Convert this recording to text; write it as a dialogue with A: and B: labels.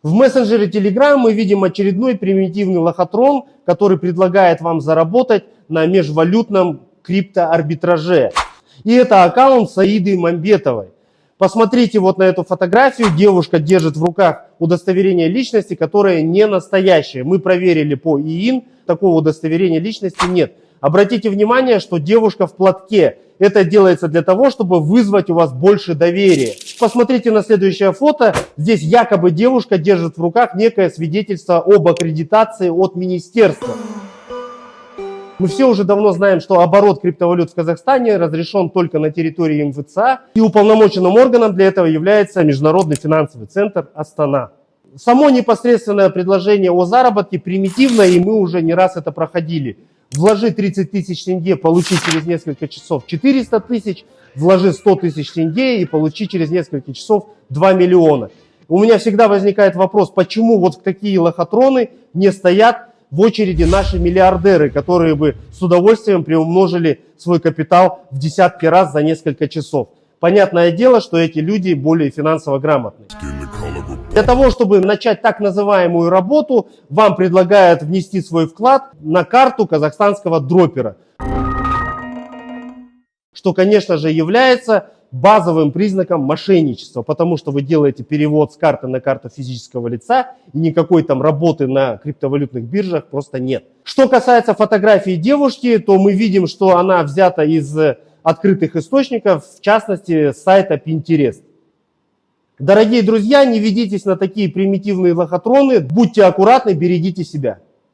A: В мессенджере Telegram мы видим очередной примитивный лохотрон, который предлагает вам заработать на межвалютном криптоарбитраже. И это аккаунт Саиды Мамбетовой. Посмотрите вот на эту фотографию. Девушка держит в руках удостоверение личности, которое не настоящее. Мы проверили по ИИН, такого удостоверения личности нет. Обратите внимание, что девушка в платке. Это делается для того, чтобы вызвать у вас больше доверия. Посмотрите на следующее фото. Здесь якобы девушка держит в руках некое свидетельство об аккредитации от министерства. Мы все уже давно знаем, что оборот криптовалют в Казахстане разрешен только на территории МФЦА. И уполномоченным органом для этого является Международный финансовый центр Астана. Само непосредственное предложение о заработке примитивно, и мы уже не раз это проходили. Вложи 30 тысяч тенге, получи через несколько часов 400 тысяч, вложи 100 тысяч тенге и получи через несколько часов 2 миллиона. У меня всегда возникает вопрос, почему вот в такие лохотроны не стоят в очереди наши миллиардеры, которые бы с удовольствием приумножили свой капитал в десятки раз за несколько часов. Понятное дело, что эти люди более финансово грамотны. Для того, чтобы начать так называемую работу, вам предлагают внести свой вклад на карту казахстанского дропера. Что, конечно же, является базовым признаком мошенничества, потому что вы делаете перевод с карты на карту физического лица, и никакой там работы на криптовалютных биржах просто нет. Что касается фотографии девушки, то мы видим, что она взята из открытых источников, в частности, с сайта Pinterest. Дорогие друзья, не ведитесь на такие примитивные лохотроны, будьте аккуратны, берегите себя.